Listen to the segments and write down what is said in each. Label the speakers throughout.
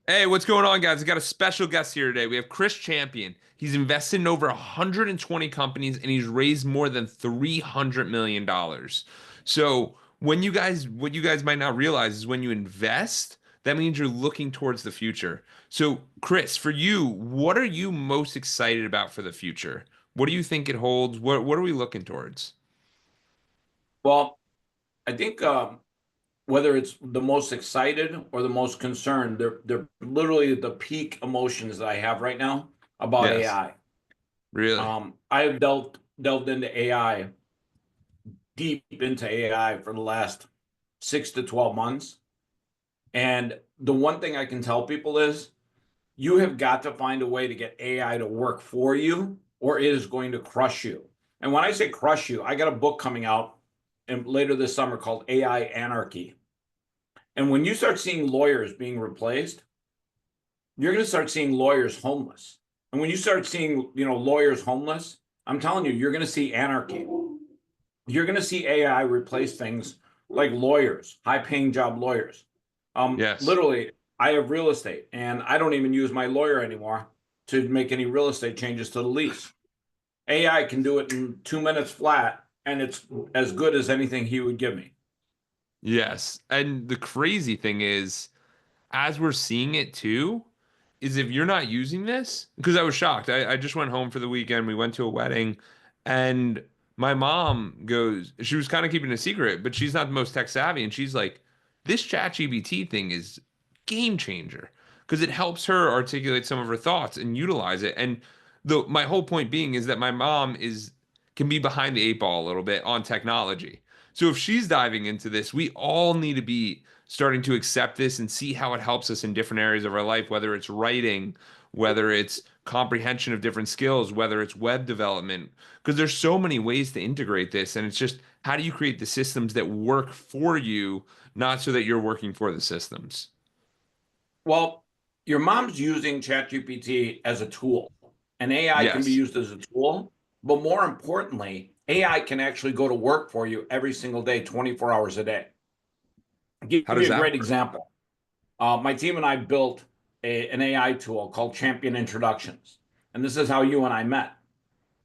Speaker 1: Hey, what's going on, guys? I got a special guest here today. We have Chris Champion. He's invested in over 120 companies and he's raised more than $300 million. So, what you guys might not realize is when you invest, that means you're looking towards the future. So, Chris, for you, what are you most excited about for the future? What do you think it holds? What are we looking towards?
Speaker 2: Well, I think whether it's the most excited or the most concerned, they're literally the peak emotions that I have right now about
Speaker 1: Yes,
Speaker 2: AI.
Speaker 1: really.
Speaker 2: I have delved into AI, deep into AI for the last 6 to 12 months. And the one thing I can tell people is you have got to find a way to get AI to work for you, or it is going to crush you. And when I say crush you, I got a book coming out later this summer called AI Anarchy. And when you start seeing lawyers being replaced, you're going to start seeing lawyers homeless. And when you start seeing, lawyers homeless, I'm telling you, you're going to see anarchy. You're going to see AI replace things like lawyers, high-paying job lawyers.
Speaker 1: Yes.
Speaker 2: Literally, I have real estate, and I don't even use my lawyer anymore to make any real estate changes to the lease. AI can do it in 2 minutes flat, and it's as good as anything he would give me.
Speaker 1: Yes. And the crazy thing is, as we're seeing it too, is if you're not using this, because I was shocked. I just went home for the weekend. We went to a wedding, and my mom goes, she was kind of keeping it a secret, but she's not the most tech savvy. And she's like, this ChatGPT thing is game changer because it helps her articulate some of her thoughts and utilize it. And my whole point being is that my mom can be behind the eight ball a little bit on technology. So if she's diving into this, we all need to be starting to accept this and see how it helps us in different areas of our life, whether it's writing, whether it's comprehension of different skills, whether it's web development, because there's so many ways to integrate this. And it's just how do you create the systems that work for you, not so that you're working for the systems?
Speaker 2: Well, your mom's using ChatGPT as a tool, and AI can be
Speaker 1: Yes.
Speaker 2: used as a tool. But more importantly, AI can actually go to work for you every single day, 24 hours a day. I'll give
Speaker 1: How does
Speaker 2: you a
Speaker 1: that
Speaker 2: great
Speaker 1: work?
Speaker 2: example. My team and I built an AI tool called Champion Introductions. And this is how you and I met.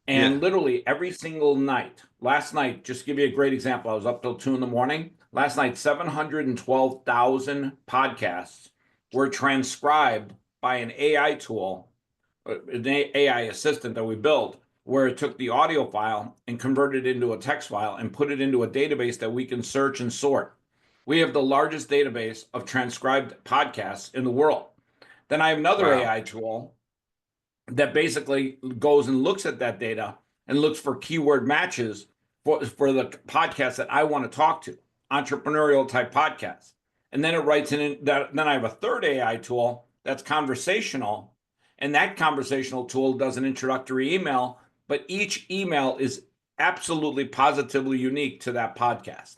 Speaker 1: Yeah.
Speaker 2: And literally every single night, last night, just to give you a great example, I was up till 2 in the morning. Last night, 712,000 podcasts were transcribed by an AI tool, an AI assistant that we built, where it took the audio file and converted it into a text file and put it into a database that we can search and sort. We have the largest database of transcribed podcasts in the world. Then I have another
Speaker 1: Wow.
Speaker 2: AI tool that basically goes and looks at that data and looks for keyword matches for the podcast that I want to talk to, entrepreneurial type podcasts. And then it writes in that. Then I have a third AI tool that's conversational, and that conversational tool does an introductory email, but each email is absolutely positively unique to that podcast.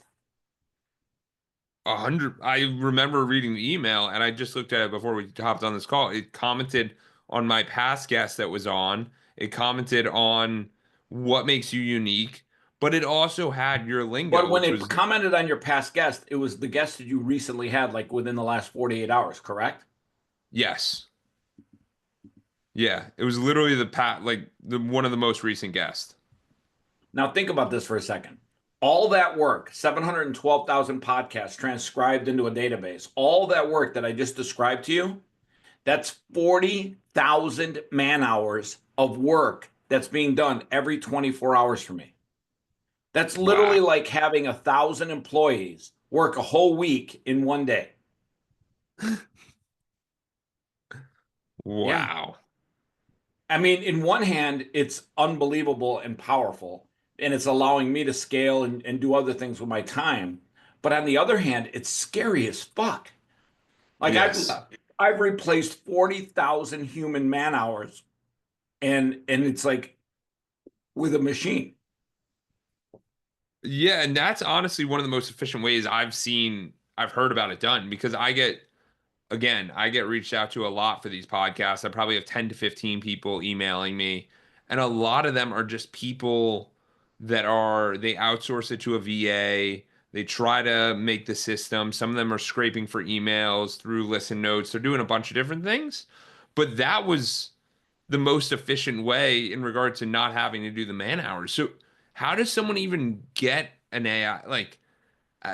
Speaker 1: 100. I remember reading the email and I just looked at it before we hopped on this call. It commented on my past guest that was on. It commented on what makes you unique, but it also had your
Speaker 2: But
Speaker 1: lingo,
Speaker 2: when
Speaker 1: which
Speaker 2: it
Speaker 1: was
Speaker 2: commented on your past guest, it was the guest that you recently had, like within the last 48 hours, correct?
Speaker 1: yes. Yeah. It was literally the one of the most recent guests.
Speaker 2: Now, think about this for a second. All that work, 712,000 podcasts transcribed into a database, all that work that I just described to you, that's 40,000 man hours of work that's being done every 24 hours for me. That's literally
Speaker 1: Wow.
Speaker 2: like having 1,000 employees work a whole week in one day. Yeah.
Speaker 1: Wow.
Speaker 2: I mean, in one hand, it's unbelievable and powerful, and it's allowing me to scale and do other things with my time. But on the other hand, it's scary as fuck. Like
Speaker 1: Yes.
Speaker 2: I've replaced 40,000 human man hours, and it's like with a machine.
Speaker 1: Yeah, and that's honestly one of the most efficient ways I've heard about it done because I get reached out to a lot for these podcasts. I probably have 10 to 15 people emailing me, and a lot of them are just people they outsource it to a VA. They try to make the system. Some of them are scraping for emails through listen notes. They're doing a bunch of different things. But that was the most efficient way in regard to not having to do the man hours. So how does someone even get an AI? Like,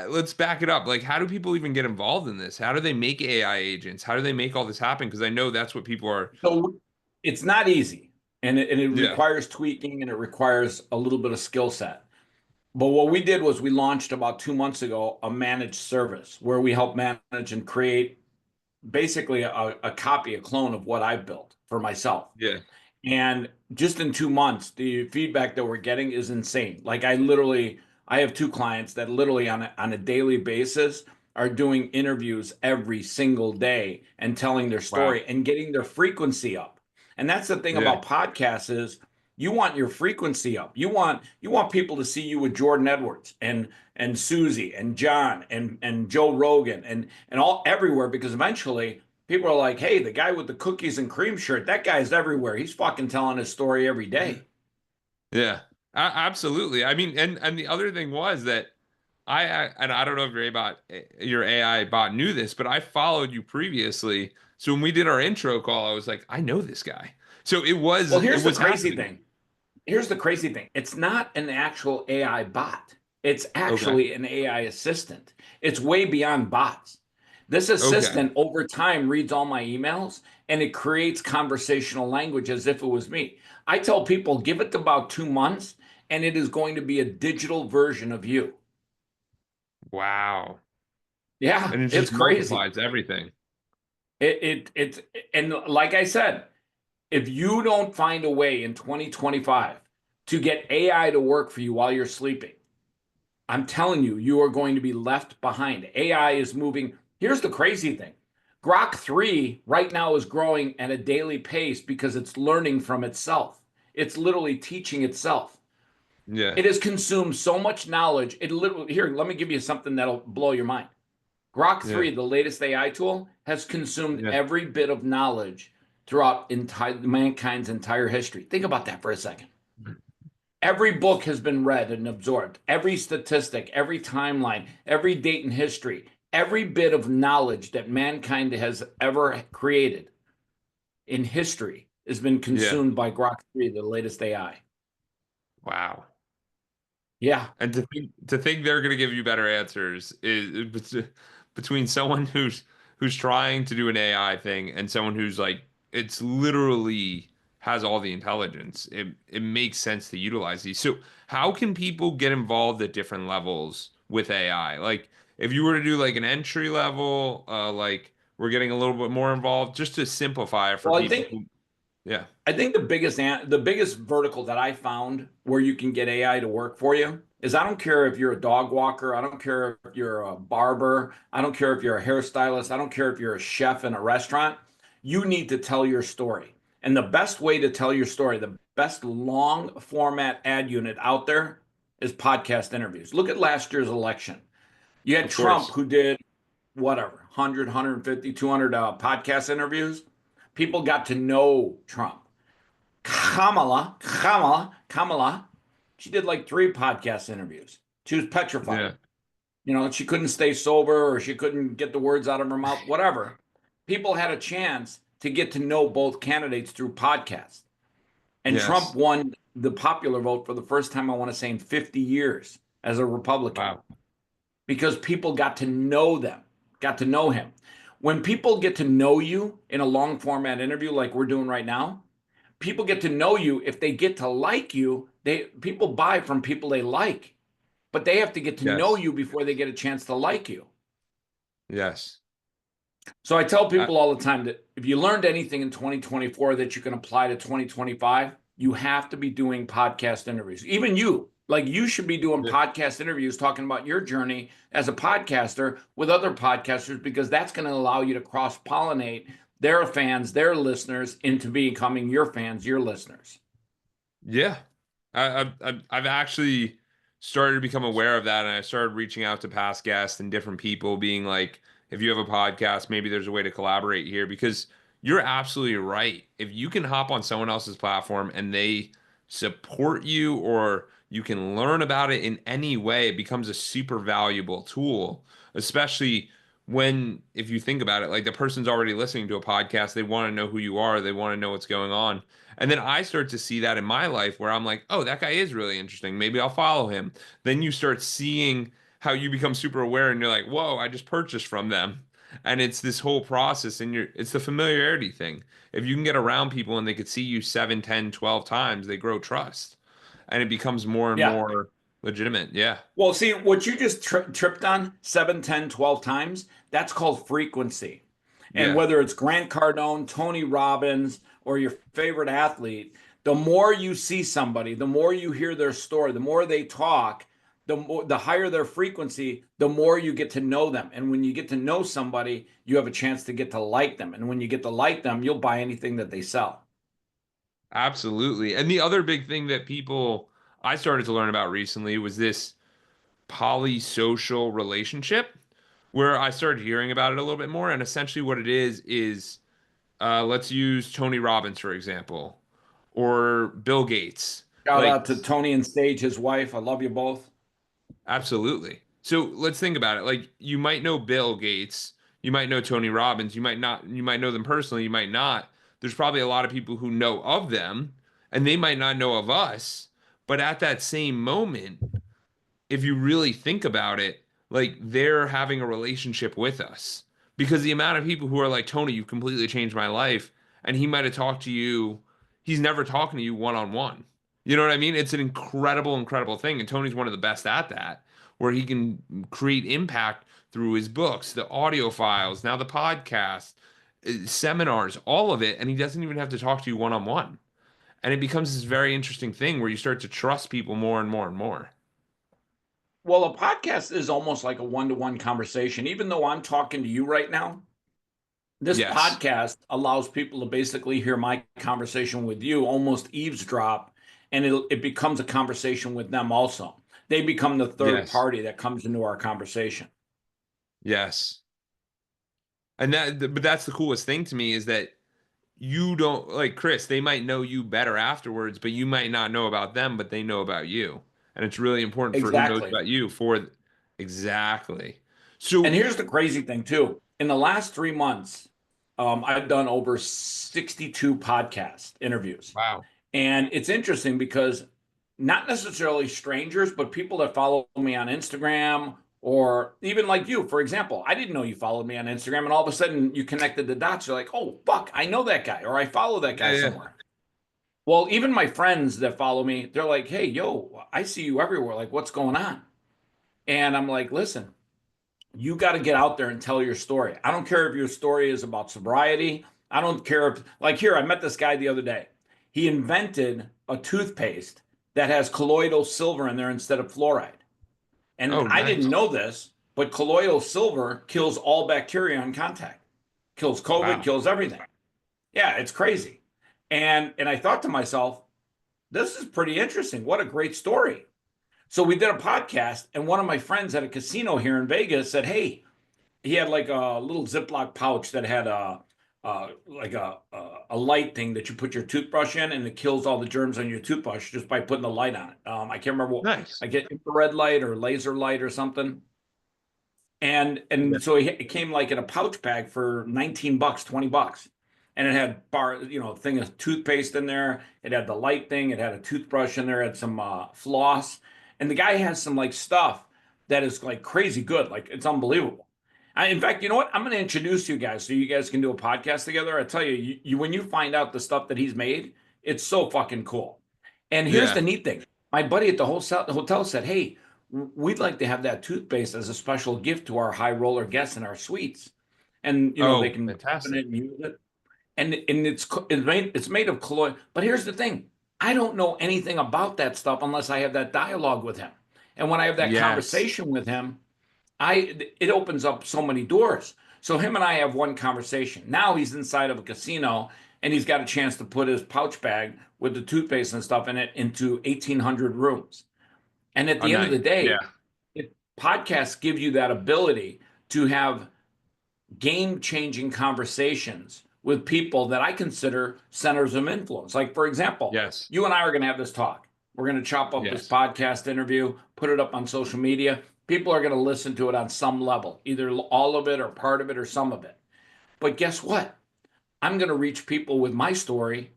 Speaker 1: let's back it up. Like, how do people even get involved in this? How do they make AI agents? How do they make all this happen? Because I know that's what people are.
Speaker 2: So it's not easy, and it
Speaker 1: Yeah.
Speaker 2: requires tweaking and it requires a little bit of skill set. But what we did was we launched about 2 months ago a managed service where we help manage and create basically a copy, a clone of what I've built for myself.
Speaker 1: Yeah.
Speaker 2: And just in 2 months, the feedback that we're getting is insane. Like I have two clients that literally on a daily basis are doing interviews every single day and telling their
Speaker 1: Wow.
Speaker 2: story and getting their frequency up. And that's the thing
Speaker 1: Yeah.
Speaker 2: about podcasts is you want your frequency up. You want people to see you with Jordan Edwards and Susie and John and Joe Rogan and all everywhere because eventually people are like, hey, the guy with the cookies and cream shirt, that guy's everywhere. He's fucking telling his story every day.
Speaker 1: Yeah. Absolutely. I mean, and the other thing was that and I don't know if your AI bot knew this, but I followed you previously. So when we did our intro call, I was like, I know this guy. So
Speaker 2: Well,
Speaker 1: it
Speaker 2: here's the
Speaker 1: was
Speaker 2: crazy
Speaker 1: happening.
Speaker 2: thing. Here's the crazy thing. It's not an actual AI bot. It's
Speaker 1: Okay.
Speaker 2: actually an AI assistant. It's way beyond bots. This
Speaker 1: Okay.
Speaker 2: assistant over time reads all my emails and it creates conversational language as if it was me. I tell people give it about 2 months and it is going to be a digital version of you.
Speaker 1: Wow.
Speaker 2: Yeah,
Speaker 1: And it
Speaker 2: it's
Speaker 1: just
Speaker 2: crazy.
Speaker 1: multiplies everything.
Speaker 2: It's and like I said, if you don't find a way in 2025 to get AI to work for you while you're sleeping, I'm telling you, you are going to be left behind. AI is moving. Here's the crazy thing. Grok 3 right now is growing at a daily pace because it's learning from itself. It's literally teaching itself.
Speaker 1: Yeah.
Speaker 2: It has consumed so much knowledge. It literally, here, let me give you something that'll blow your mind. Grok
Speaker 1: Yeah.
Speaker 2: 3, the latest AI tool, has consumed
Speaker 1: Yeah.
Speaker 2: every bit of knowledge throughout mankind's entire history. Think about that for a second. Every book has been read and absorbed, every statistic, every timeline, every date in history, every bit of knowledge that mankind has ever created in history has been
Speaker 1: Yeah.
Speaker 2: consumed by Grok 3, the latest AI.
Speaker 1: Wow.
Speaker 2: Yeah.
Speaker 1: And to think they're going to give you better answers between someone who's trying to do an AI thing and someone who's like it's literally has all the intelligence. It makes sense to utilize these. So how can people get involved at different levels with AI? Like if you were to do like an entry level, like we're getting a little bit more involved just to simplify it for
Speaker 2: Well, I
Speaker 1: people
Speaker 2: think
Speaker 1: who, yeah,
Speaker 2: I think the biggest vertical that I found where you can get AI to work for you is I don't care if you're a dog walker, I don't care if you're a barber, I don't care if you're a hairstylist, I don't care if you're a chef in a restaurant. You need to tell your story. And the best way to tell your story, the best long format ad unit out there is podcast interviews. Look at last year's election. You had
Speaker 1: of
Speaker 2: Trump
Speaker 1: course.
Speaker 2: who did whatever, 100, 150, 200 podcast interviews. People got to know Trump. Kamala, she did like three podcast interviews. She was petrified.
Speaker 1: Yeah.
Speaker 2: She couldn't stay sober or she couldn't get the words out of her mouth, whatever. People had a chance to get to know both candidates through podcasts. And Trump
Speaker 1: Yes.
Speaker 2: won the popular vote for the first time, I want to say, in 50 years as a Republican
Speaker 1: Wow.
Speaker 2: because people got to know them, got to know him. When people get to know you in a long format interview like we're doing right now, people get to know you. If they get to like you, people buy from people they like, but they have to get to know
Speaker 1: Yes.
Speaker 2: you before they get a chance to like you.
Speaker 1: Yes.
Speaker 2: So I tell people all the time that if you learned anything in 2024 that you can apply to 2025, you have to be doing podcast interviews. Even you, like you should be doing
Speaker 1: Yeah.
Speaker 2: podcast interviews talking about your journey as a podcaster with other podcasters because that's going to allow you to cross pollinate their fans, their listeners into becoming your fans, your listeners.
Speaker 1: Yeah, I've actually started to become aware of that, and I started reaching out to past guests and different people, being like, if you have a podcast, maybe there's a way to collaborate here because you're absolutely right. If you can hop on someone else's platform and they support you or You can learn about it in any way. It becomes a super valuable tool, especially when, if you think about it, like the person's already listening to a podcast, they want to know who you are, they want to know what's going on. And then I start to see that in my life where I'm like, oh, that guy is really interesting. Maybe I'll follow him. Then you start seeing how you become super aware and you're like, whoa, I just purchased from them. And it's this whole process and it's the familiarity thing. If you can get around people and they could see you 7, 10, 12 times, they grow trust and it becomes more and
Speaker 2: Yeah.
Speaker 1: more legitimate. Yeah.
Speaker 2: Well, see, what you just tripped on 7, 10, 12 times, that's called frequency. And
Speaker 1: Yeah.
Speaker 2: whether it's Grant Cardone, Tony Robbins, or your favorite athlete, the more you see somebody, the more you hear their story, the more they talk, the higher their frequency, the more you get to know them. And when you get to know somebody, you have a chance to get to like them. And when you get to like them, you'll buy anything that they sell.
Speaker 1: Absolutely. And the other big thing that people I started to learn about recently was this polysocial relationship where I started hearing about it a little bit more. And essentially what it is let's use Tony Robbins, for example, or Bill Gates.
Speaker 2: Shout
Speaker 1: Like,
Speaker 2: out to Tony and Stage, his wife. I love you both.
Speaker 1: absolutely. So let's think about it. Like, you might know Bill Gates, you might know Tony Robbins, you might not, you might know them personally, you might not. There's probably a lot of people who know of them, and they might not know of us. But at that same moment, if you really think about it, like they're having a relationship with us. Because the amount of people who are like, Tony, you've completely changed my life, and he might have talked to you, he's never talking to you one on one. You know what I mean? It's an incredible, incredible thing. And Tony's one of the best at that, where he can create impact through his books, the audio files, now the podcast, seminars, all of it. And he doesn't even have to talk to you one on one. And it becomes this very interesting thing where you start to trust people more and more and more.
Speaker 2: Well, a podcast is almost like a one-to-one conversation. Even though I'm talking to you right now, this
Speaker 1: Yes.
Speaker 2: podcast allows people to basically hear my conversation with you, almost eavesdrop, and it becomes a conversation with them also. They become the third
Speaker 1: Yes.
Speaker 2: party that comes into our conversation.
Speaker 1: Yes. And but that's the coolest thing to me is that you don't like Chris, they might know you better afterwards, but you might not know about them, but they know about you. And it's really important for who knows
Speaker 2: Exactly.
Speaker 1: about you exactly.
Speaker 2: And
Speaker 1: So,
Speaker 2: here's the crazy thing too. In the last 3 months, I've done over 62 podcast interviews.
Speaker 1: wow.
Speaker 2: And it's interesting because not necessarily strangers, but people that follow me on Instagram or even like you, for example. I didn't know you followed me on Instagram, and all of a sudden you connected the dots. You're like, oh, fuck, I know that guy, or I follow that
Speaker 1: Yeah,
Speaker 2: guy
Speaker 1: yeah.
Speaker 2: somewhere. Well, even my friends that follow me, they're like, hey, yo, I see you everywhere. Like, what's going on? And I'm like, listen, you got to get out there and tell your story. I don't care if your story is about sobriety. I don't care if, like, here, I met this guy the other day. He invented a toothpaste that has colloidal silver in there instead of fluoride. And
Speaker 1: Oh,
Speaker 2: I didn't
Speaker 1: nice.
Speaker 2: know this, but colloidal silver kills all bacteria on contact, kills COVID,
Speaker 1: Wow.
Speaker 2: kills everything. Yeah, it's crazy. And I thought to myself, this is pretty interesting. What a great story. So we did a podcast, and one of my friends at a casino here in Vegas said, hey, he had like a little Ziploc pouch that had like a light thing that you put your toothbrush in, and it kills all the germs on your toothbrush just by putting the light on it. I can't remember what
Speaker 1: Nice.
Speaker 2: I get, infrared light or laser light or something.
Speaker 1: Yeah.
Speaker 2: And so it came like in a pouch bag for 19 bucks, 20 bucks. And it had thing of toothpaste in there. It had the light thing. It had a toothbrush in there. It had some floss. And the guy has some like stuff that is like crazy good. Like it's unbelievable. In fact, you know what? I'm going to introduce you guys so you guys can do a podcast together. I tell you, when you find out the stuff that he's made, it's so fucking cool. And here's the
Speaker 1: Yeah.
Speaker 2: neat thing. My buddy at the hotel said, hey, we'd like to have that toothpaste as a special gift to our high roller guests in our suites. And they
Speaker 1: Oh,
Speaker 2: can open
Speaker 1: fantastic.
Speaker 2: it and use it. And it's made of colloid. But here's the thing. I don't know anything about that stuff unless I have that dialogue with him. And when I have that
Speaker 1: Yes.
Speaker 2: conversation with him, it opens up so many doors. So him and I have one conversation. Now he's inside of a casino and he's got a chance to put his pouch bag with the toothpaste and stuff in it into 1,800 rooms. And at
Speaker 1: Oh,
Speaker 2: the end of
Speaker 1: nice.
Speaker 2: the day,
Speaker 1: Yeah.
Speaker 2: podcasts give you that ability to have game changing conversations with people that I consider centers of influence. Like, for example,
Speaker 1: Yes.
Speaker 2: you and I are going to have this talk. We're going to chop up this
Speaker 1: Yes.
Speaker 2: podcast interview, put it up on social media. People are going to listen to it on some level, either all of it or part of it or some of it. But guess what? I'm going to reach people with my story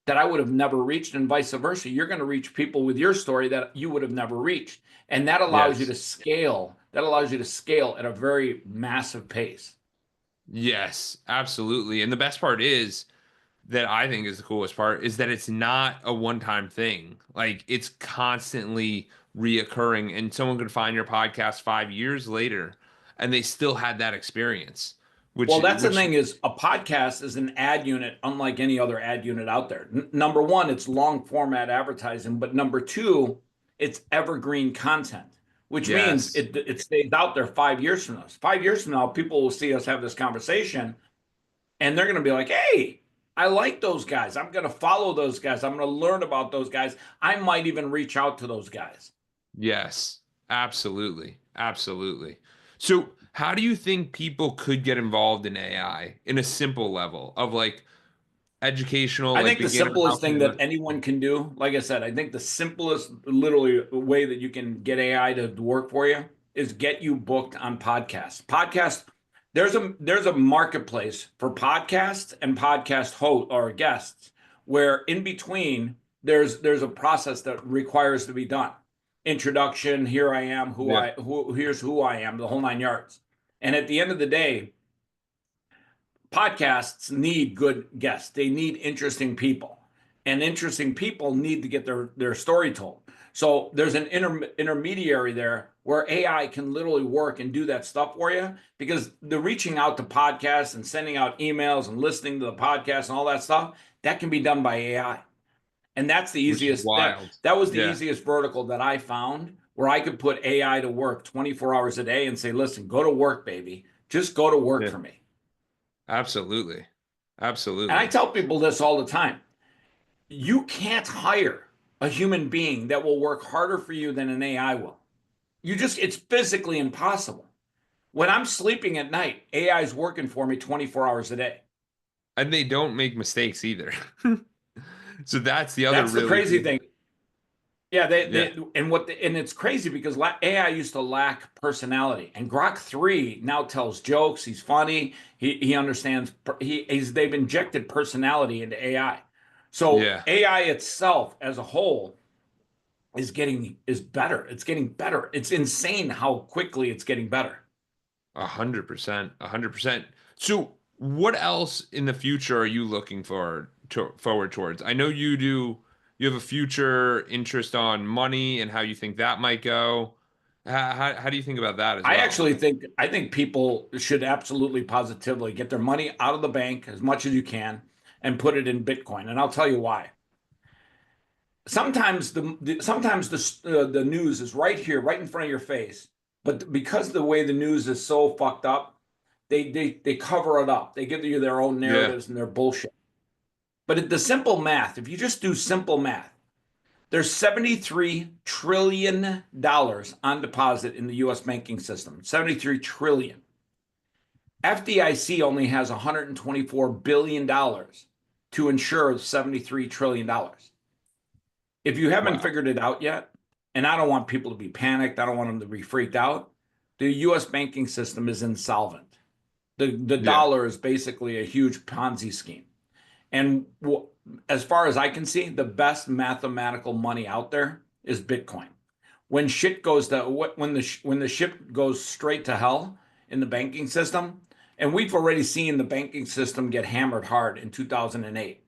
Speaker 2: that I would have never reached, and vice versa. You're going to reach people with your story that you would have never reached. And that allows you
Speaker 1: Yes.
Speaker 2: to scale. That allows you to scale at a very massive pace.
Speaker 1: Yes, absolutely. And the best part is that I think is the coolest part is that it's not a one-time thing. Like it's constantly reoccurring, and someone could find your podcast 5 years later and they still had that experience,
Speaker 2: Well, that's the
Speaker 1: which
Speaker 2: thing is a podcast is an ad unit unlike any other ad unit out there. Number one, it's long format advertising, but number two, it's evergreen content, which means
Speaker 1: yes,
Speaker 2: it stays out there 5 years from us. 5 years from now, people will see us have this conversation and they're going to be like, hey, I like those guys. I'm going to follow those guys. I'm going to learn about those guys. I might even reach out to those guys.
Speaker 1: yes, absolutely, absolutely. So, how do you think people could get involved in AI in a simple level of like educational,
Speaker 2: I
Speaker 1: like
Speaker 2: think the
Speaker 1: beginner, how
Speaker 2: simplest
Speaker 1: can
Speaker 2: thing
Speaker 1: they
Speaker 2: that
Speaker 1: learn?
Speaker 2: anyone can do, like I said, I think the simplest, literally, way that you can get AI to work for you is get you booked on podcasts. There's a marketplace for podcasts and podcast host or guests where in between there's a process that requires to be done. Introduction, here I am,
Speaker 1: Yeah,
Speaker 2: here's who I am, the whole 9 yards. And at the end of the day, podcasts need good guests. They need interesting people, and interesting people need to get their story told. So there's an intermediary there where AI can literally work and do that stuff for you because the reaching out to podcasts and sending out emails and listening to the podcast and all that stuff that can be done by AI. And that's the
Speaker 1: which is
Speaker 2: easiest
Speaker 1: wild.
Speaker 2: that was the
Speaker 1: Yeah,
Speaker 2: easiest vertical that I found where I could put AI to work 24 hours a day and say, "Listen, go to work, baby. Just go to work
Speaker 1: yeah,
Speaker 2: for me."
Speaker 1: absolutely,
Speaker 2: And I
Speaker 1: absolutely.
Speaker 2: tell people this all the time. You can't hire a human being that will work harder for you than an AI will. It's physically impossible. When I'm sleeping at night, AI is working for me 24 hours a day.
Speaker 1: And they don't make mistakes either. So that's the other
Speaker 2: That's the
Speaker 1: really
Speaker 2: crazy
Speaker 1: cool.
Speaker 2: thing. Yeah,
Speaker 1: Yeah,
Speaker 2: and it's crazy because AI used to lack personality, and Grok 3 now tells jokes. He's funny. He understands. They've injected personality into AI. So
Speaker 1: yeah,
Speaker 2: AI itself as a whole is better. It's getting better. It's insane how quickly it's getting better.
Speaker 1: 100%, 100%. So what else in the future are you looking forward towards? I know you do. You have a future interest on money and how you think that might go. How do you think about that as well?
Speaker 2: I think people should absolutely positively get their money out of the bank as much as you can and put it in Bitcoin. And I'll tell you why. Sometimes the news is right here, right in front of your face, but because the way the news is so fucked up, they cover it up. They give you their own
Speaker 1: Yeah,
Speaker 2: narratives and their bullshit. But the simple math, if you just do simple math, there's $73 trillion on deposit in the US banking system. 73 trillion. FDIC only has $124 billion to insure $73 trillion. If you haven't
Speaker 1: wow.
Speaker 2: figured it out yet, and I don't want people to be panicked, I don't want them to be freaked out, the US banking system is insolvent. The
Speaker 1: Yeah,
Speaker 2: dollar is basically a huge Ponzi scheme. And as far as I can see, the best mathematical money out there is Bitcoin. When shit goes to when the ship goes straight to hell in the banking system, and we've already seen the banking system get hammered hard in 2008,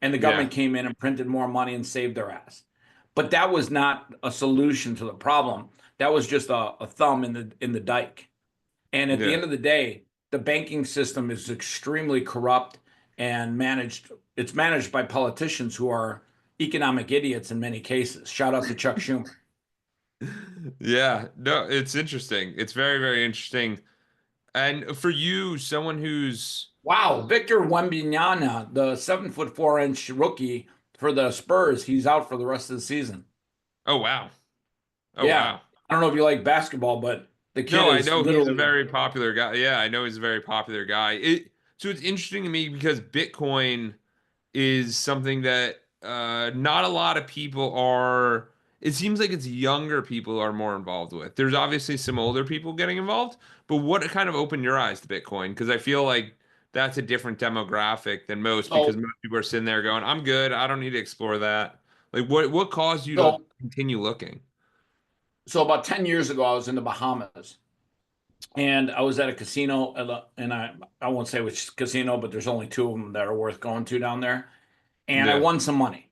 Speaker 2: and the
Speaker 1: yeah,
Speaker 2: government came in and printed more money and saved their ass. But that was not a solution to the problem. That was just a thumb in the dike. And at the
Speaker 1: yeah.
Speaker 2: end of the day, the banking system is extremely corrupt and managed. It's managed by politicians who are economic idiots in many cases. Shout out to Chuck Schumer.
Speaker 1: Yeah, no, it's interesting. It's very, very interesting. And for you, someone who's,
Speaker 2: Wow, Victor Wembanyama, the 7'4" rookie for the Spurs, he's out for the rest of the season.
Speaker 1: oh wow, oh
Speaker 2: Yeah,
Speaker 1: wow.
Speaker 2: I don't know if you like basketball, but the kid
Speaker 1: No, I
Speaker 2: is
Speaker 1: know he's a
Speaker 2: literally
Speaker 1: very popular guy. Yeah, I know he's a very popular guy. So it's interesting to me because Bitcoin is something that not a lot of people are. It seems like it's younger people are more involved with. There's obviously some older people getting involved, but what kind of opened your eyes to Bitcoin? Because I feel like that's a different demographic than most because
Speaker 2: So
Speaker 1: most people are sitting there going, I'm good. I don't need to explore that. Like what caused you to
Speaker 2: so
Speaker 1: continue looking?
Speaker 2: so about 10 years ago, I was in the Bahamas and I was at a casino and I won't say which casino, but there's only two of them that are worth going to down there. And I
Speaker 1: Yeah.
Speaker 2: won some money.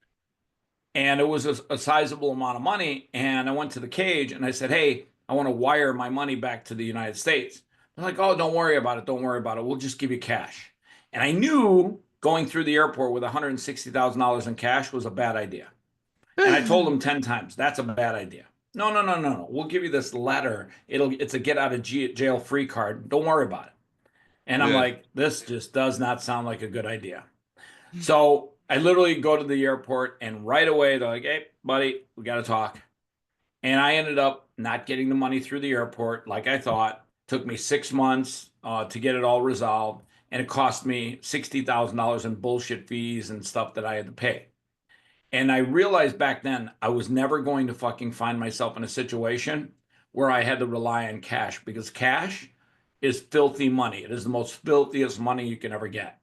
Speaker 2: And it was a sizable amount of money. And I went to the cage and I said, "Hey, I want to wire my money back to the United States." They're like, "Oh, don't worry about it. Don't worry about it. We'll just give you cash." And I knew going through the airport with $160,000 in cash was a bad idea. And I told them 10 times, that's a bad idea. No, no, no, no, no. We'll give you this letter. It's a get out of jail free card. Don't worry about it. And I'm
Speaker 1: Yeah.
Speaker 2: like, this just does not sound like a good idea. So I literally go to the airport and right away they're like, "Hey, buddy, we got to talk." And I ended up not getting the money through the airport like I thought. Took me 6 months to get it all resolved. And it cost me $60,000 in bullshit fees and stuff that I had to pay. And I realized back then I was never going to fucking find myself in a situation where I had to rely on cash because cash is filthy money. It is the most filthiest money you can ever get.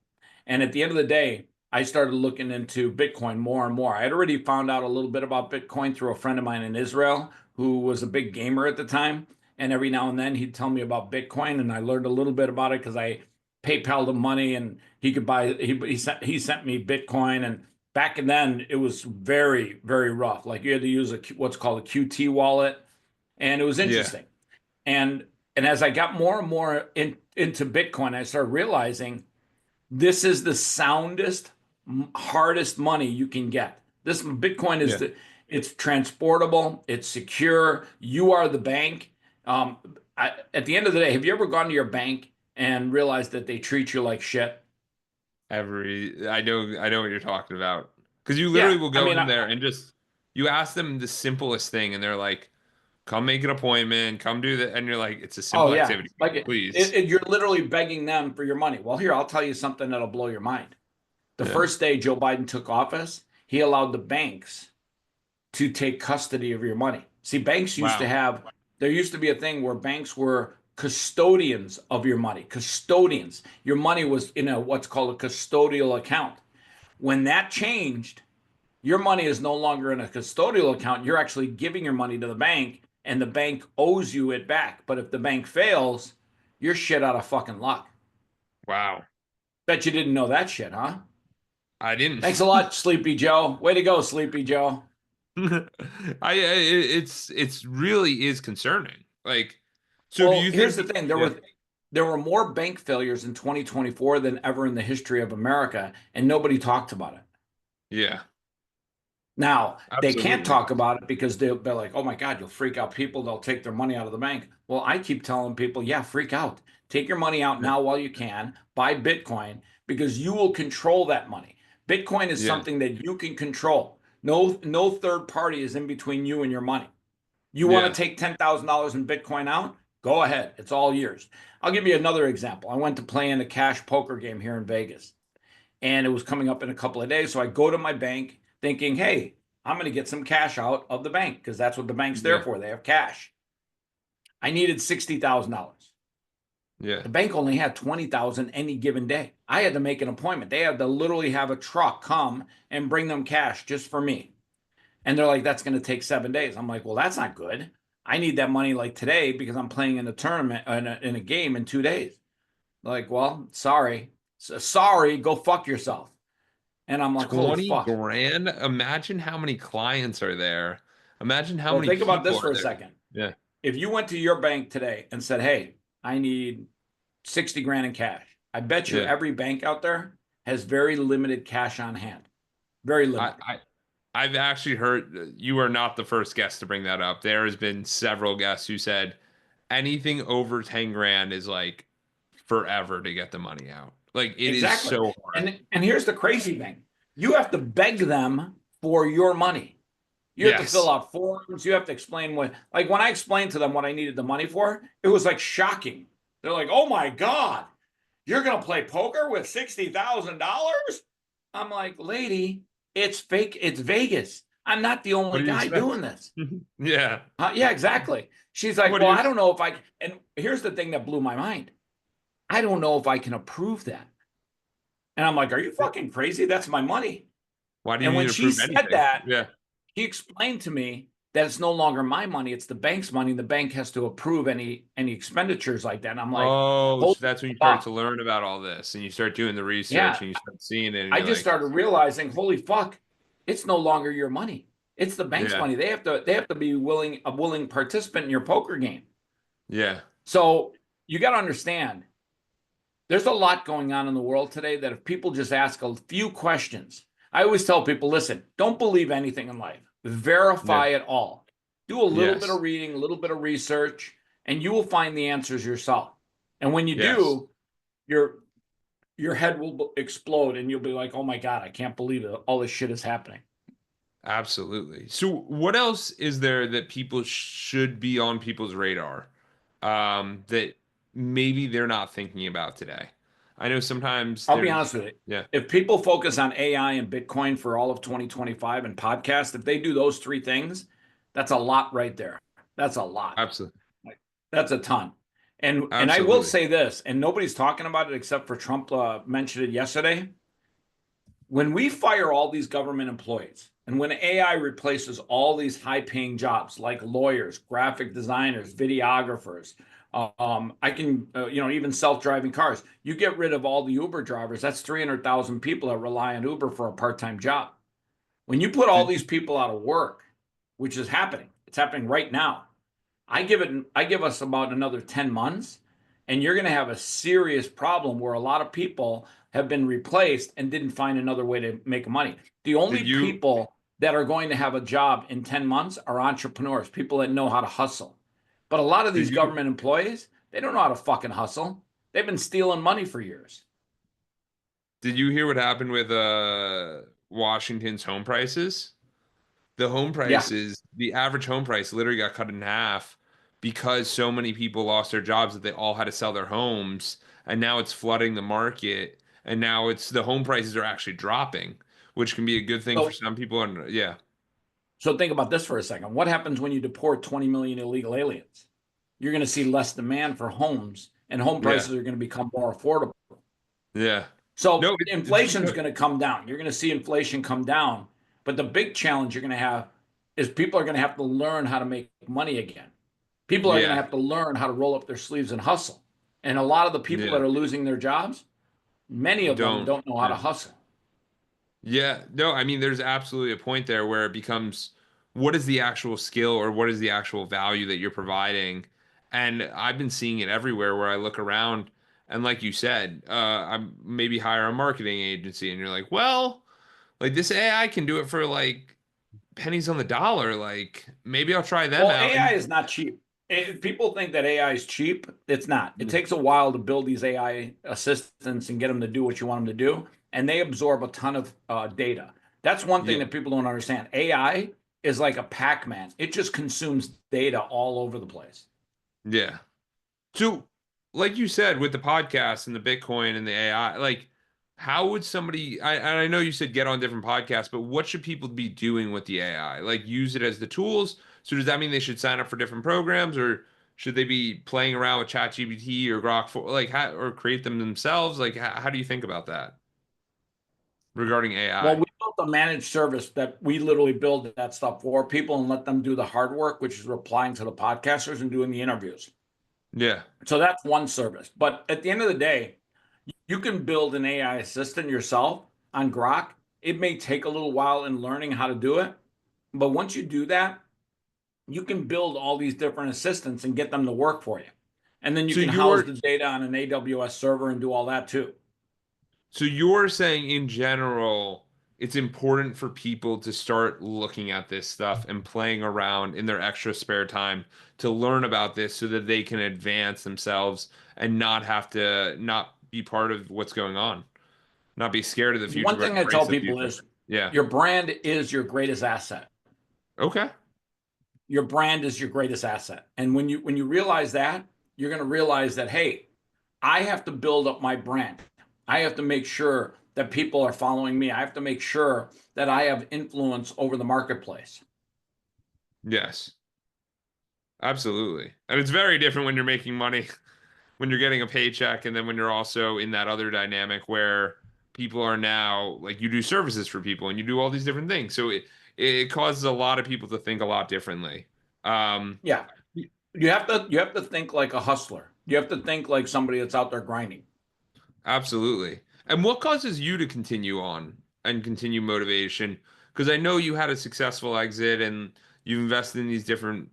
Speaker 2: And at the end of the day, I started looking into Bitcoin more and more. I had already found out a little bit about Bitcoin through a friend of mine in Israel who was a big gamer at the time. And every now and then he'd tell me about Bitcoin, and I learned a little bit about it because I PayPal'd him money, and he could buy. He sent me Bitcoin, and back then it was very very rough. Like you had to use what's called a QT wallet, and it was
Speaker 1: Yeah.
Speaker 2: interesting. And as I got more and more into Bitcoin, I started realizing this is the soundest, hardest money you can get. This Bitcoin is
Speaker 1: Yeah.
Speaker 2: it's transportable, it's secure. You are the bank. Um, at the end of the day, have you ever gone to your bank and realized that they treat you like shit?
Speaker 1: I know what you're talking about. Because you literally
Speaker 2: Yeah,
Speaker 1: will
Speaker 2: I
Speaker 1: go
Speaker 2: mean,
Speaker 1: in there and just you ask them the simplest thing and they're like, come make an appointment, come do that. And you're like, it's a
Speaker 2: oh
Speaker 1: simple
Speaker 2: yeah,
Speaker 1: activity,
Speaker 2: like
Speaker 1: please.
Speaker 2: you're literally begging them for your money. Well, here, I'll tell you something that'll blow your mind. The
Speaker 1: Yeah.
Speaker 2: first day Joe Biden took office, he allowed the banks to take custody of your money. See,
Speaker 1: Wow.
Speaker 2: there used to be a thing where banks were custodians of your money, custodians. Your money was in a what's called a custodial account. When that changed, your money is no longer in a custodial account. You're actually giving your money to the bank, and the bank owes you it back. But if the bank fails, you're shit out of fucking luck.
Speaker 1: Wow.
Speaker 2: Bet you didn't know that shit, huh?
Speaker 1: I didn't.
Speaker 2: Thanks a lot, Sleepy Joe. Way to go, Sleepy Joe.
Speaker 1: It's really is concerning. Like, so do
Speaker 2: Well,
Speaker 1: you
Speaker 2: here's
Speaker 1: think,
Speaker 2: the thing.
Speaker 1: yeah,
Speaker 2: There were more bank failures in 2024 than ever in the history of America, and nobody talked about it.
Speaker 1: yeah,
Speaker 2: Now, they can't
Speaker 1: absolutely.
Speaker 2: talk about it because they're like, "Oh my God, you'll freak out people. They'll take their money out of the bank." Well, I keep telling people, yeah, freak out. Take your money out
Speaker 1: Yeah.
Speaker 2: now while you can. Buy Bitcoin because you will control that money. Bitcoin is
Speaker 1: Yeah.
Speaker 2: something that you can control. No third party is in between you and your money. You want
Speaker 1: Yeah.
Speaker 2: to take $10,000 in Bitcoin out? Go ahead. It's all yours. I'll give you another example. I went to play in a cash poker game here in Vegas, and it was coming up in a couple of days. So I go to my bank thinking, hey, I'm going to get some cash out of the bank because that's what the bank's there
Speaker 1: Yeah.
Speaker 2: for. They have cash. I needed $60,000.
Speaker 1: Yeah.
Speaker 2: The bank only had 20,000 any given day. I had to make an appointment. They had to literally have a truck come and bring them cash just for me. And they're like, that's going to take 7 days. I'm like, well, that's not good. I need that money like today because I'm playing in a tournament in a game in 2 days. They're like, well, sorry. Sorry, go fuck yourself. And I'm like, holy
Speaker 1: 20
Speaker 2: fuck.
Speaker 1: grand. Imagine how many clients are there. Imagine how
Speaker 2: Well,
Speaker 1: many
Speaker 2: think about
Speaker 1: people
Speaker 2: this
Speaker 1: are
Speaker 2: for a
Speaker 1: there.
Speaker 2: second.
Speaker 1: Yeah.
Speaker 2: If you went to your bank today and said, hey, I need 60 grand in cash, I bet you
Speaker 1: Yeah.
Speaker 2: every bank out there has very limited cash on hand. Very
Speaker 1: I,
Speaker 2: limited.
Speaker 1: I I've actually heard you are not the first guest to bring that up. There has been several guests who said anything over 10 grand is like forever to get the money out. Like it is
Speaker 2: Exactly.
Speaker 1: so hard.
Speaker 2: And here's the crazy thing. You have to beg them for your money. You have to fill
Speaker 1: Yes.
Speaker 2: out forms. You have to explain what, like when I explained to them what I needed the money for, it was like shocking. They're like, oh my God, you're going to play poker with $60,000? I'm like, lady, It's fake. It's Vegas. I'm not the
Speaker 1: What
Speaker 2: only
Speaker 1: do you
Speaker 2: guy doing
Speaker 1: expect?
Speaker 2: this.
Speaker 1: Yeah.
Speaker 2: Yeah, exactly. She's like,
Speaker 1: What do
Speaker 2: well,
Speaker 1: you
Speaker 2: I
Speaker 1: ex-
Speaker 2: don't know if I, and here's the thing that blew my mind. I don't know if I can approve that. And I'm like, are you fucking crazy? That's my money.
Speaker 1: Why do you
Speaker 2: And
Speaker 1: need
Speaker 2: when
Speaker 1: to
Speaker 2: she
Speaker 1: prove
Speaker 2: said
Speaker 1: anything?
Speaker 2: that,
Speaker 1: Yeah.
Speaker 2: he explained to me that it's no longer my money, it's the bank's money. The bank has to approve any expenditures like that. And I'm like,
Speaker 1: Oh,
Speaker 2: holy
Speaker 1: so that's when you started
Speaker 2: fuck.
Speaker 1: to learn about all this and you start doing the research
Speaker 2: Yeah.
Speaker 1: and you start seeing it and
Speaker 2: I
Speaker 1: you're
Speaker 2: just
Speaker 1: like,
Speaker 2: started realizing, holy fuck, it's no longer your money. It's the bank's
Speaker 1: yeah,
Speaker 2: money. They have to be a willing participant in your poker game.
Speaker 1: yeah,
Speaker 2: So you got to understand, there's a lot going on in the world today that if people just ask a few questions, I always tell people, listen, don't believe anything in life.
Speaker 1: yeah,
Speaker 2: Verify it all. Do a little bit of
Speaker 1: yes,
Speaker 2: reading, a little bit of research, and you will find the answers yourself. And when you
Speaker 1: yes,
Speaker 2: do, your your head will explode and you'll be like, "Oh my god, I can't believe it. All this shit is happening."
Speaker 1: absolutely. So what else is there that people should be on people's radar that maybe they're not thinking about today? I know sometimes
Speaker 2: I'll be
Speaker 1: there's,
Speaker 2: honest with you.
Speaker 1: yeah,
Speaker 2: If people focus on AI and Bitcoin for all of 2025 and podcast, if they do those three things, that's a lot right there. That's a lot.
Speaker 1: absolutely,
Speaker 2: Like, that's a ton. And I will
Speaker 1: absolutely.
Speaker 2: say this, and nobody's talking about it except for Trump mentioned it yesterday. When we fire all these government employees, and when AI replaces all these high-paying jobs like lawyers, graphic designers, videographers, I can, even self-driving cars. You get rid of all the Uber drivers. That's 300,000 people that rely on Uber for a part-time job. When you put all
Speaker 1: Did,
Speaker 2: these people out of work, which is happening, it's happening right now. I give us about another 10 months, and you're going to have a serious problem where a lot of people have been replaced and didn't find another way to make money. The only
Speaker 1: did you,
Speaker 2: people that are going to have a job in 10 months are entrepreneurs, people that know how to hustle. But a lot of
Speaker 1: did
Speaker 2: these
Speaker 1: you,
Speaker 2: government employees, they don't know how to fucking hustle. They've been stealing money for years.
Speaker 1: did you hear what happened with Washington's home prices? The home
Speaker 2: Yeah.
Speaker 1: prices, the average home price literally got cut in half because so many people lost their jobs that they all had to sell their homes. And now it's flooding the market. And now it's the home prices are actually dropping, which can be a good thing for
Speaker 2: So
Speaker 1: some people. And yeah,
Speaker 2: so think about this for a second. What happens when you deport 20 million illegal aliens? You're going to see less demand for homes and home
Speaker 1: yeah,
Speaker 2: prices are going to become more affordable.
Speaker 1: yeah.
Speaker 2: So
Speaker 1: No,
Speaker 2: inflation is going to come down. You're going to see inflation come down. But the big challenge you're going to have is people are going to have to learn how to make money again. People are going to
Speaker 1: yeah,
Speaker 2: have to learn how to roll up their sleeves and hustle. And a lot of the people
Speaker 1: yeah.
Speaker 2: that are losing their jobs, many of them
Speaker 1: Don't.
Speaker 2: don't know how to
Speaker 1: Yeah.
Speaker 2: hustle.
Speaker 1: Yeah, no, I mean, there's absolutely a point there where it becomes what is the actual skill or what is the actual value that you're providing? And I've been seeing it everywhere where I look around and like you said, I'm maybe hire a marketing agency and you're like, well, like this AI can do it for like pennies on the dollar. Like maybe I'll try them
Speaker 2: Well,
Speaker 1: out.
Speaker 2: AI
Speaker 1: And
Speaker 2: is not cheap. If people think that AI is cheap, it's not. It
Speaker 1: yeah,
Speaker 2: takes a while to build these AI assistants and get them to do what you want them to do, and they absorb a ton of data. That's one thing
Speaker 1: yeah.
Speaker 2: that people don't understand. AI is like a Pac-Man. It just consumes data all over the place.
Speaker 1: Yeah. So, like you said, with the podcast and the Bitcoin and the AI, like, how would somebody, and I know you said get on different podcasts, but what should people be doing with the AI? Like, use it as the tools? So, does that mean they should sign up for different programs or should they be playing around with ChatGPT or Grok for, like, how, or create them themselves? Like, how do you think about that regarding
Speaker 2: Well,
Speaker 1: AI?
Speaker 2: we built a managed service that we literally build that stuff for people and let them do the hard work, which is replying to the podcasters and doing the interviews.
Speaker 1: Yeah.
Speaker 2: So that's one service. But at the end of the day, you can build an AI assistant yourself on Grok. It may take a little while in learning how to do it, but once you do that, you can build all these different assistants and get them to work for you. And then you
Speaker 1: So,
Speaker 2: can house
Speaker 1: you're,
Speaker 2: the data on an AWS server and do all that too.
Speaker 1: So you're saying in general, it's important for people to start looking at this stuff and playing around in their extra spare time to learn about this so that they can advance themselves and not have to not be part of what's going on, not be scared of the
Speaker 2: The
Speaker 1: future,
Speaker 2: one
Speaker 1: but
Speaker 2: thing I
Speaker 1: embrace
Speaker 2: tell
Speaker 1: the
Speaker 2: people
Speaker 1: future.
Speaker 2: is
Speaker 1: Yeah.
Speaker 2: your brand is your greatest asset.
Speaker 1: Okay.
Speaker 2: Your brand is your greatest asset. And when you realize that, you're going to realize that, hey, I have to build up my brand. I have to make sure that people are following me. I have to make sure that I have influence over the marketplace.
Speaker 1: Yes, absolutely. And it's very different when you're making money, when you're getting a paycheck, and then when you're also in that other dynamic where people are now like you do services for people and you do all these different things. So it causes a lot of people to think a lot differently. Um,
Speaker 2: Yeah. You have to think like a hustler. You have to think like somebody that's out there grinding.
Speaker 1: Absolutely. And what causes you to continue on and continue motivation? Because I know you had a successful exit and you've invested in these different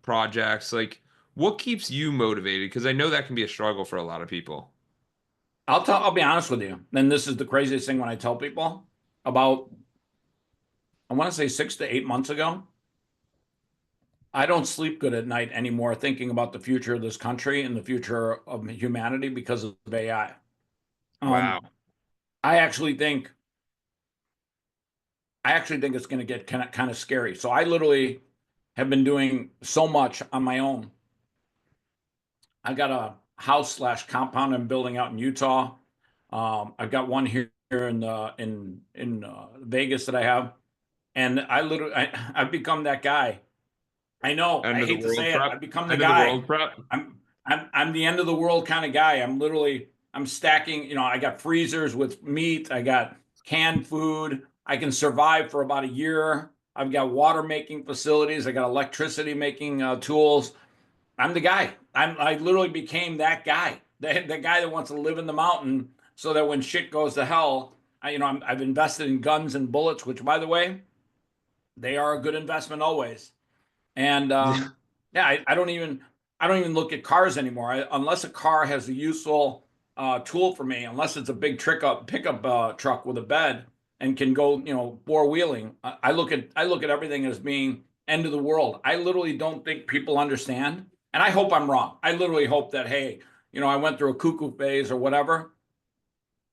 Speaker 1: projects. Like, what keeps you motivated? Because I know that can be a struggle for a lot of people.
Speaker 2: I'll be honest with you. And this is the craziest thing when I tell people about, I want to say 6 to 8 months ago, I don't sleep good at night anymore thinking about the future of this country and the future of humanity because of AI.
Speaker 1: Wow.
Speaker 2: Um, I actually think I actually think it's going to get kind of scary. So I literally have been doing so much on my own. I got a house slash compound I'm building out in Utah. I've got one here in Vegas that I have, and I've become that guy. I know I
Speaker 1: End of the
Speaker 2: hate to
Speaker 1: world
Speaker 2: say it.
Speaker 1: prep.
Speaker 2: I've become the
Speaker 1: End of the
Speaker 2: guy.
Speaker 1: world prep.
Speaker 2: I'm the end of the world kind of guy. I'm stacking. I got freezers with meat. I got canned food. I can survive for about a year. I've got water making facilities. I got electricity making tools. I'm the guy. I literally became that guy, the guy that wants to live in the mountain, so that when shit goes to hell, I've invested in guns and bullets, which by the way, they are a good investment always. And
Speaker 1: Yeah.
Speaker 2: yeah, I don't even look at cars anymore. Unless a car has a useful tool for me, unless it's a big pickup truck with a bed and can go, four wheeling. I look at everything as being end of the world. I literally don't think people understand, and I hope I'm wrong. I literally hope that, hey, I went through a cuckoo phase or whatever,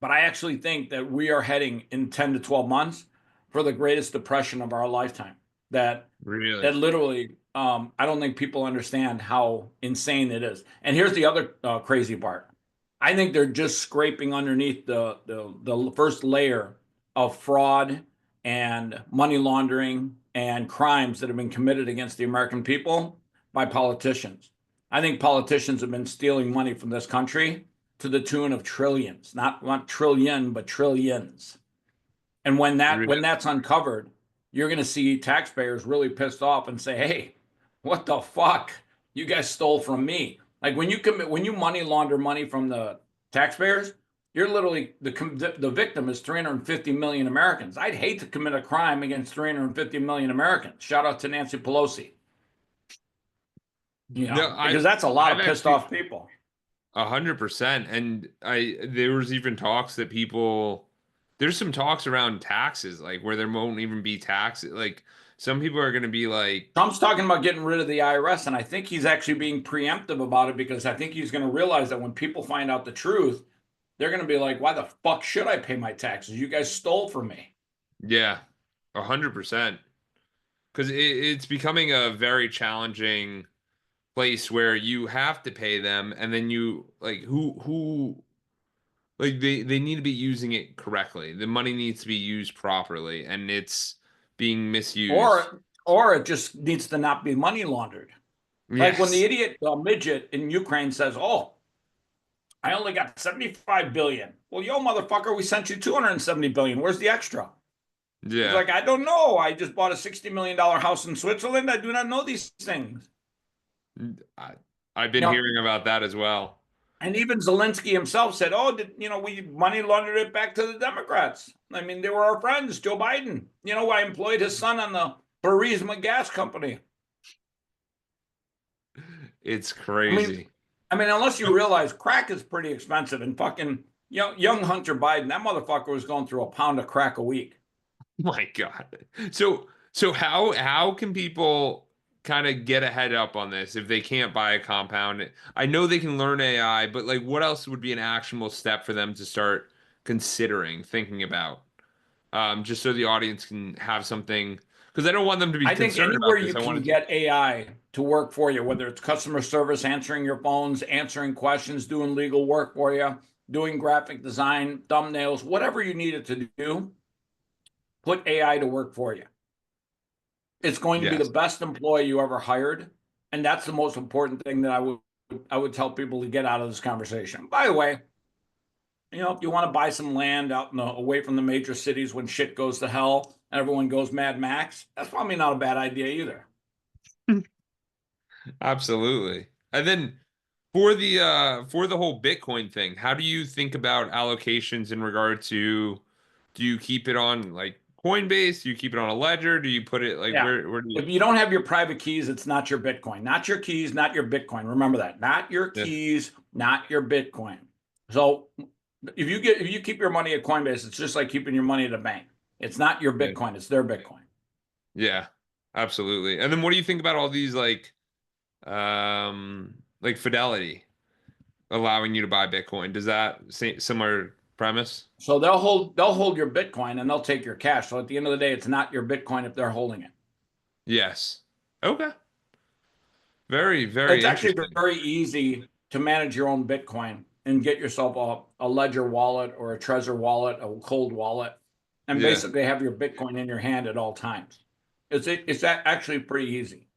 Speaker 2: but I actually think that we are heading in 10 to 12 months for the greatest depression of our lifetime. That
Speaker 1: Really.
Speaker 2: that literally, I don't think people understand how insane it is. And here's the other crazy part. I think they're just scraping underneath the first layer of fraud and money laundering and crimes that have been committed against the American people by politicians. I think politicians have been stealing money from this country to the tune of trillions, not trillion, but trillions. And when
Speaker 1: Really.
Speaker 2: that's uncovered, you're going to see taxpayers really pissed off and say, "Hey, what the fuck? You guys stole from me." Like when you money launder money from the taxpayers, you're literally the victim is 350 million Americans. I'd hate to commit a crime against 350 million Americans. Shout out to Nancy Pelosi,
Speaker 1: No,
Speaker 2: because that's a lot
Speaker 1: I've
Speaker 2: of pissed
Speaker 1: actually
Speaker 2: off people.
Speaker 1: 100%. And there was even talks that there's some talks around taxes, like where there won't even be taxes. Like some people are going to be like,
Speaker 2: Trump's talking about getting rid of the IRS, and I think he's actually being preemptive about it because I think he's going to realize that when people find out the truth, they're going to be like, "Why the fuck should I pay my taxes? You guys stole from me."
Speaker 1: yeah, 100%. Because it's becoming a very challenging place where you have to pay them, and then you like who like they need to be using it correctly. The money needs to be used properly, and it's being misused.
Speaker 2: Or it just needs to not be money laundered. Like when the
Speaker 1: Yes.
Speaker 2: idiot midget in Ukraine says, "Oh, I only got 75 billion." Well, yo, motherfucker, we sent you 270 billion. Where's the extra? He's
Speaker 1: Yeah.
Speaker 2: like, "I don't know. I just bought a $60 million house in Switzerland. I do not know these things."
Speaker 1: I, I've been
Speaker 2: You know,
Speaker 1: hearing about that as well.
Speaker 2: And even Zelensky himself said, "Oh, we money laundered it back to the Democrats. I mean, they were our friends, Joe Biden. I employed his son on the Burisma gas company."
Speaker 1: It's
Speaker 2: I mean,
Speaker 1: crazy.
Speaker 2: unless you realize crack is pretty expensive, and fucking young Hunter Biden, that motherfucker was going through a pound of crack a week.
Speaker 1: My God. So how can people kind of get a head up on this if they can't buy a compound? I know they can learn AI, but like what else would be an actionable step for them to start considering, thinking about? Just so the audience can have something, because I don't want them to be
Speaker 2: I think
Speaker 1: concerned
Speaker 2: anywhere
Speaker 1: about this.
Speaker 2: you
Speaker 1: I
Speaker 2: can
Speaker 1: wanted to,
Speaker 2: get AI to work for you, whether it's customer service, answering your phones, answering questions, doing legal work for you, doing graphic design, thumbnails, whatever you need it to do, put AI to work for you. It's going to be the
Speaker 1: Yes.
Speaker 2: best employee you ever hired, and that's the most important thing that I would tell people to get out of this conversation. By the way, if you want to buy some land out away from the major cities when shit goes to hell and everyone goes Mad Max, that's probably not a bad idea either.
Speaker 1: Absolutely. And then for the whole Bitcoin thing, how do you think about allocations in regard to do you keep it on like Coinbase? Do you keep it on a ledger? Do you put it like
Speaker 2: Yeah.
Speaker 1: where do you
Speaker 2: If you don't have your private keys, it's not your Bitcoin. Not your keys, not your Bitcoin. Remember that. Not your
Speaker 1: yeah,
Speaker 2: keys, not your Bitcoin. So if you keep your money at Coinbase, it's just like keeping your money at a bank. It's not your
Speaker 1: yeah.
Speaker 2: Bitcoin, it's their Bitcoin.
Speaker 1: Yeah, absolutely. And then what do you think about all these like Fidelity allowing you to buy Bitcoin? Does that similar premise?
Speaker 2: So they'll hold your Bitcoin and they'll take your cash. So at the end of the day, it's not your Bitcoin if they're holding it.
Speaker 1: Yes. Okay. Very, very
Speaker 2: It's actually
Speaker 1: interesting.
Speaker 2: very easy to manage your own Bitcoin and get yourself a Ledger wallet or a Trezor wallet, a cold wallet, and
Speaker 1: Yeah.
Speaker 2: basically have your Bitcoin in your hand at all times. Actually pretty easy.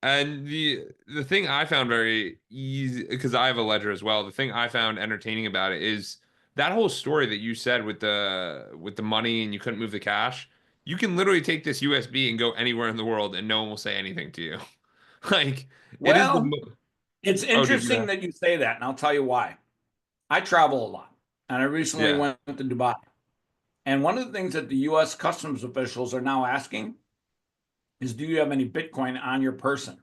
Speaker 1: And the thing I found very easy because I have a ledger as well. The thing I found entertaining about it is that whole story that you said with the money and you couldn't move the cash. You can literally take this USB and go anywhere in the world and no one will say anything to you. Like it is the
Speaker 2: Well, it's
Speaker 1: oh, did you
Speaker 2: interesting that you say that, and I'll tell you why. I travel a lot, and I recently
Speaker 1: yeah.
Speaker 2: went to Dubai. And one of the things that the US customs officials are now asking is, do you have any Bitcoin on your person?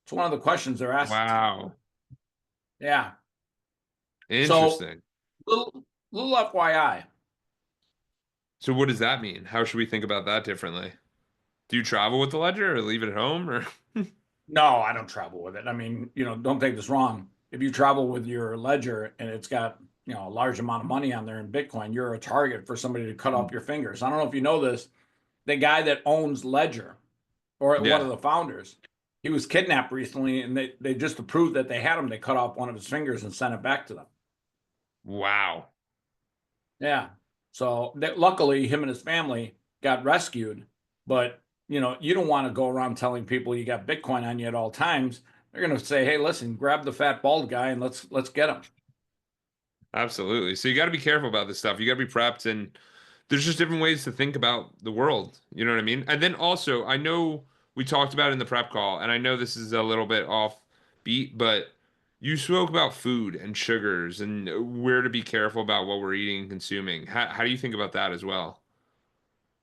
Speaker 2: It's one of the questions they're asking.
Speaker 1: Wow.
Speaker 2: Yeah. So
Speaker 1: Interesting.
Speaker 2: little FYI.
Speaker 1: So what does that mean? How should we think about that differently? Do you travel with the ledger or leave it at home or
Speaker 2: No, I don't travel with it. I mean, don't take this wrong. If you travel with your ledger and it's got, a large amount of money on there in Bitcoin, you're a target for somebody to cut off your fingers. I don't know if you know this. The guy that owns Ledger, or one
Speaker 1: yeah.
Speaker 2: of the founders, he was kidnapped recently, and they just to prove that they had him, they cut off one of his fingers and sent it back to them.
Speaker 1: Wow.
Speaker 2: Yeah. So luckily, him and his family got rescued. But you don't want to go around telling people you got Bitcoin on you at all times. They're going to say, "Hey, listen, grab the fat bald guy and let's get him."
Speaker 1: Absolutely. So you got to be careful about this stuff. You got to be prepped, and there's just different ways to think about the world. You know what I mean? And then also, I know we talked about it in the prep call, and I know this is a little bit off beat, but you spoke about food and sugars and where to be careful about what we're eating and consuming. How do you think about that as well?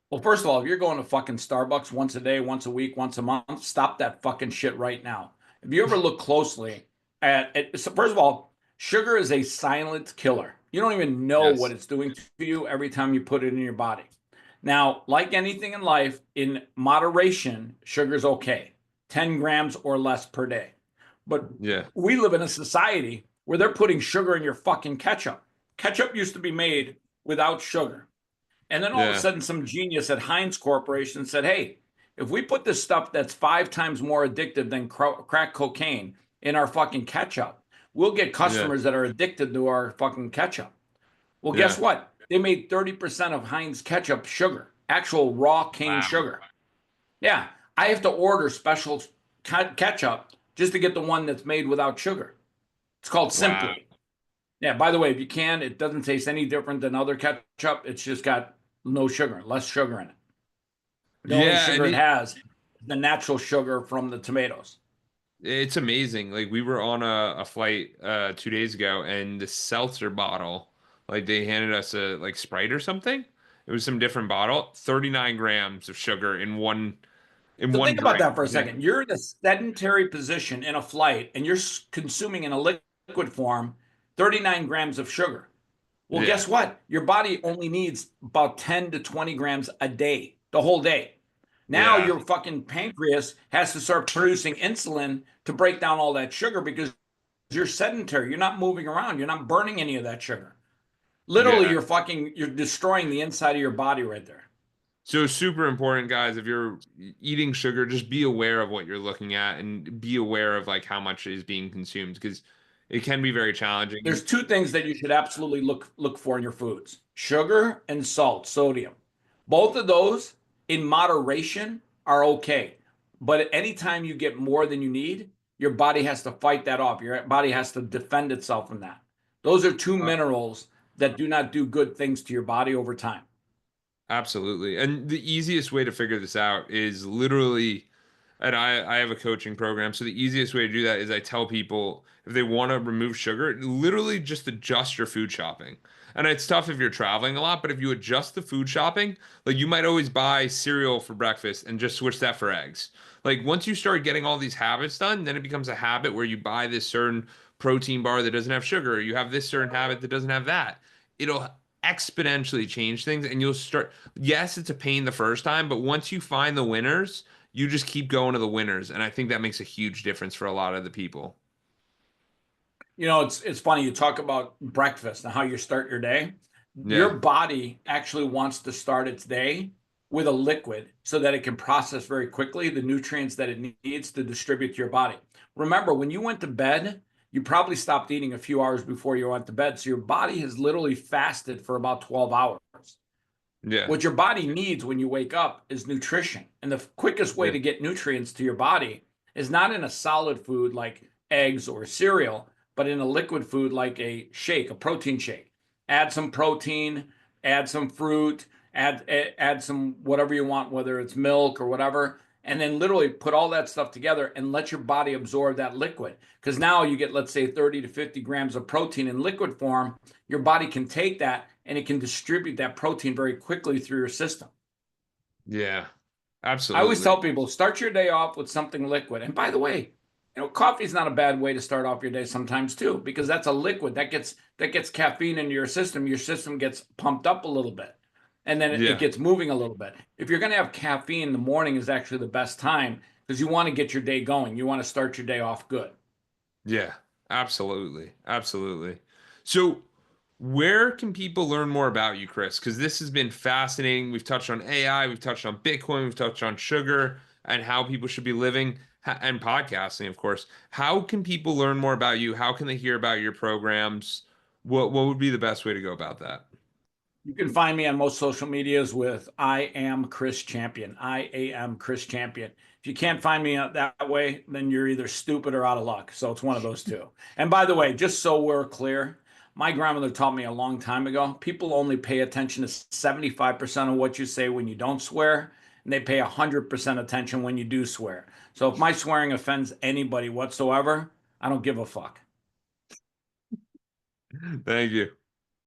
Speaker 2: Well, first of all, if you're going to fucking Starbucks once a day, once a week, once a month, stop that fucking shit right now. If you ever look closely at it, so first of all, sugar is a silent killer. You don't even know what
Speaker 1: Yes.
Speaker 2: it's doing to you every time you put it in your body. Now, like anything in life, in moderation, sugar's okay, 10 grams or less per day. But
Speaker 1: Yeah.
Speaker 2: we live in a society where they're putting sugar in your fucking ketchup. Ketchup used to be made without sugar. And then all of a
Speaker 1: Yeah.
Speaker 2: sudden, some genius at Heinz Corporation said, hey, if we put this stuff that's 5 times more addictive than crack cocaine in our fucking ketchup, we'll get
Speaker 1: Yeah.
Speaker 2: customers that are addicted to our fucking ketchup. Well, guess
Speaker 1: Yeah.
Speaker 2: what? They made 30% of Heinz ketchup sugar, actual raw cane
Speaker 1: Wow.
Speaker 2: sugar. Yeah, I have to order special ketchup just to get the one that's made without sugar. It's called
Speaker 1: Wow.
Speaker 2: Simply. Yeah, by the way, if you can, it doesn't taste any different than other ketchup. It's just got no sugar, less sugar in it. The only
Speaker 1: Yeah,
Speaker 2: sugar
Speaker 1: and
Speaker 2: it has is the natural sugar from the tomatoes.
Speaker 1: it's amazing. Like we were on a flight 2 days ago and the seltzer bottle, like they handed us a like Sprite or something. It was some different bottle, 39 grams of sugar in
Speaker 2: So
Speaker 1: one
Speaker 2: think about
Speaker 1: drink.
Speaker 2: that for a second. You're in a sedentary position in a flight and you're consuming in a liquid form 39 grams of sugar. Well,
Speaker 1: Yeah.
Speaker 2: guess what? Your body only needs about 10 to 20 grams a day, the whole day. Now
Speaker 1: Yeah.
Speaker 2: your fucking pancreas has to start producing insulin to break down all that sugar because you're sedentary. You're not moving around. You're not burning any of that sugar. Literally,
Speaker 1: Yeah.
Speaker 2: you're destroying the inside of your body right there.
Speaker 1: So super important, guys. If you're eating sugar, just be aware of what you're looking at and be aware of like how much is being consumed because it can be very challenging.
Speaker 2: There's two things that you should absolutely look for in your foods: sugar and salt, sodium. Both of those in moderation are okay. But anytime you get more than you need, your body has to fight that off. Your body has to defend itself from that. Those are two
Speaker 1: Uh,
Speaker 2: minerals that do not do good things to your body over time.
Speaker 1: Absolutely. And the easiest way to figure this out is literally, and I have a coaching program. So the easiest way to do that is I tell people if they want to remove sugar, literally just adjust your food shopping. And it's tough if you're traveling a lot, but if you adjust the food shopping, like you might always buy cereal for breakfast and just switch that for eggs. Like once you start getting all these habits done, then it becomes a habit where you buy this certain protein bar that doesn't have sugar, or you have this certain habit that doesn't have that. It'll exponentially change things and you'll start, yes, it's a pain the first time, but once you find the winners, you just keep going to the winners. And I think that makes a huge difference for a lot of the people.
Speaker 2: You know, it's funny you talk about breakfast and how you start your day. Your
Speaker 1: Yeah.
Speaker 2: body actually wants to start its day with a liquid so that it can process very quickly the nutrients that it needs to distribute to your body. Remember, when you went to bed, you probably stopped eating a few hours before you went to bed. So your body has literally fasted for about 12 hours.
Speaker 1: Yeah.
Speaker 2: What your body needs when you wake up is nutrition. And the quickest way
Speaker 1: Yeah.
Speaker 2: to get nutrients to your body is not in a solid food like eggs or cereal, but in a liquid food like a shake, a protein shake. Add some protein, add some fruit, add some whatever you want, whether it's milk or whatever, and then literally put all that stuff together and let your body absorb that liquid. Because now you get, let's say, 30 to 50 grams of protein in liquid form. Your body can take that and it can distribute that protein very quickly through your system.
Speaker 1: Yeah.
Speaker 2: I always
Speaker 1: Absolutely.
Speaker 2: tell people start your day off with something liquid. And by the way, coffee is not a bad way to start off your day sometimes too, because that's a liquid that gets caffeine into your system. Your system gets pumped up a little bit, and then it
Speaker 1: Yeah.
Speaker 2: gets moving a little bit. If you're going to have caffeine, the morning is actually the best time because you want to get your day going. You want to start your day off good.
Speaker 1: Yeah. Absolutely. Absolutely. So, where can people learn more about you, Chris? Because this has been fascinating. We've touched on AI, we've touched on Bitcoin, we've touched on sugar and how people should be living and podcasting, of course. How can people learn more about you? How can they hear about your programs? What would be the best way to go about that?
Speaker 2: You can find me on most social medias with I am Chris Champion. I am Chris Champion. If you can't find me that way, then you're either stupid or out of luck. So it's one of those two. And by the way, just so we're clear, my grandmother taught me a long time ago people only pay attention to 75% of what you say when you don't swear, and they pay 100% attention when you do swear. So if my swearing offends anybody whatsoever, I don't give a fuck.
Speaker 1: Thank you.